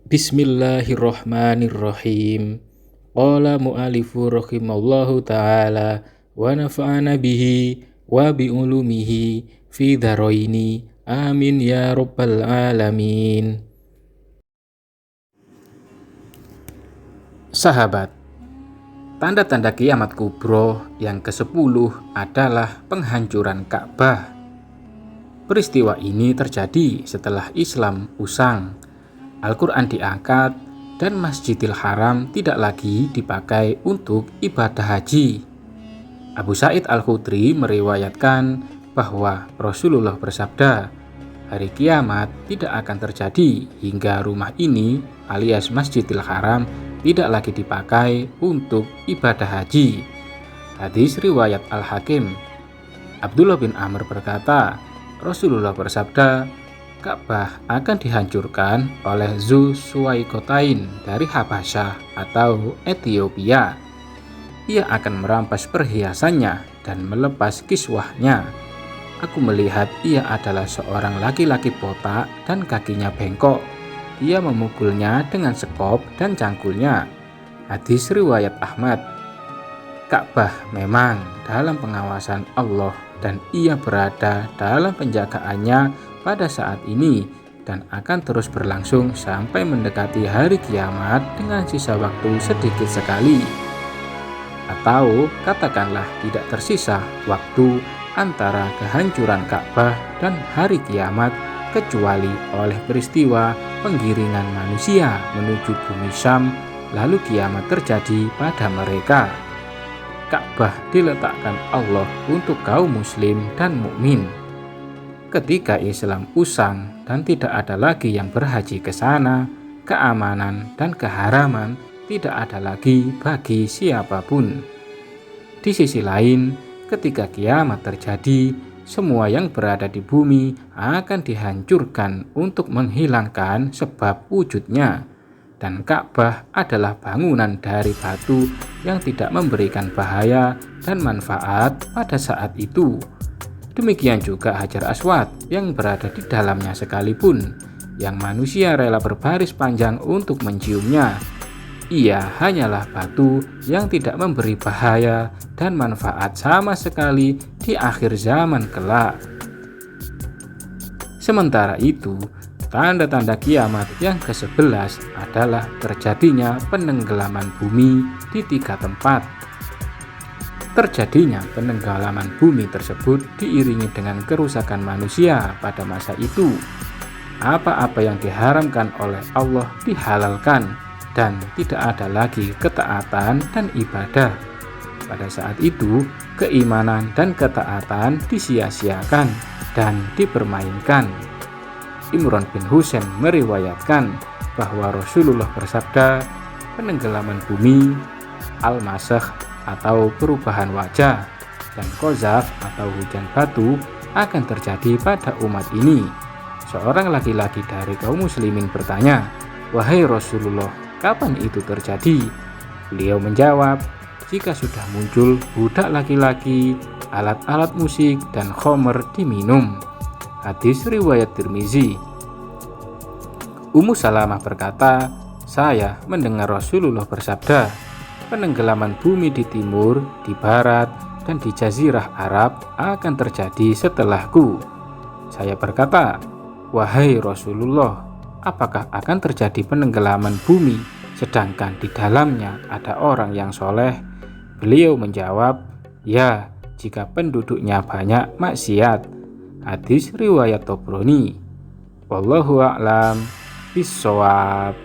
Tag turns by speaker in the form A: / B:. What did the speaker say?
A: Bismillahirrahmanirrahim. Qala mu'alifu rahimallahu ta'ala wa nafa'ana bihi wa bi'ulumihi fi dharaini. Amin ya rabbal alamin. Sahabat, tanda-tanda kiamat kubro yang ke-10 adalah penghancuran Ka'bah. Peristiwa ini terjadi setelah Islam usang, Al-Quran diangkat, dan Masjidil Haram tidak lagi dipakai untuk ibadah haji. Abu Sa'id Al-Khudri meriwayatkan bahwa Rasulullah bersabda, hari kiamat tidak akan terjadi hingga rumah ini alias Masjidil Haram tidak lagi dipakai untuk ibadah haji. Hadis riwayat Al-Hakim. Abdullah bin Amr berkata, Rasulullah bersabda, Ka'bah akan dihancurkan oleh Zu Suwaikotain dari Habasyah atau Ethiopia. Ia akan merampas perhiasannya dan melepas kiswahnya. Aku melihat ia adalah seorang laki-laki botak dan kakinya bengkok. Ia memukulnya dengan sekop dan cangkulnya. Hadis riwayat Ahmad. Ka'bah memang dalam pengawasan Allah dan ia berada dalam penjagaannya pada saat ini dan akan terus berlangsung sampai mendekati hari kiamat dengan sisa waktu sedikit sekali. Atau katakanlah tidak tersisa waktu antara kehancuran Ka'bah dan hari kiamat kecuali oleh peristiwa penggiringan manusia menuju bumi Syam, lalu kiamat terjadi pada mereka. Ka'bah diletakkan Allah untuk kaum muslim dan mukmin. Ketika Islam usang dan tidak ada lagi yang berhaji ke sana, keamanan dan keharaman tidak ada lagi bagi siapapun. Di sisi lain, ketika kiamat terjadi, semua yang berada di bumi akan dihancurkan untuk menghilangkan sebab wujudnya. Dan Ka'bah adalah bangunan dari batu yang tidak memberikan bahaya dan manfaat pada saat itu. Demikian juga Hajar Aswad yang berada di dalamnya sekalipun, yang manusia rela berbaris panjang untuk menciumnya. Ia hanyalah batu yang tidak memberi bahaya dan manfaat sama sekali di akhir zaman kelak. Sementara itu, tanda-tanda kiamat yang ke-11 adalah terjadinya penenggelaman bumi di 3 tempat. Terjadinya penenggelaman bumi tersebut diiringi dengan kerusakan manusia pada masa itu. Apa-apa yang diharamkan oleh Allah dihalalkan dan tidak ada lagi ketaatan dan ibadah. Pada saat itu, keimanan dan ketaatan disia-siakan dan dipermainkan. Imran bin Husain meriwayatkan bahwa Rasulullah bersabda, penenggelaman bumi, al-masakh atau perubahan wajah, dan qazaf atau hujan batu akan terjadi pada umat ini. Seorang laki-laki dari kaum muslimin bertanya, wahai Rasulullah, kapan itu terjadi? Beliau menjawab, jika sudah muncul budak laki-laki, alat-alat musik, dan khomer diminum. Hadis riwayat Tirmizi. Ummu Salamah berkata, saya mendengar Rasulullah bersabda, penenggelaman bumi di timur, di barat, dan di jazirah Arab akan terjadi setelahku. Saya berkata, wahai Rasulullah, apakah akan terjadi penenggelaman bumi sedangkan di dalamnya ada orang yang soleh? Beliau menjawab, ya, jika penduduknya banyak maksiat. Hadis riwayat Tobroni. Wallahu a'lam bishawab.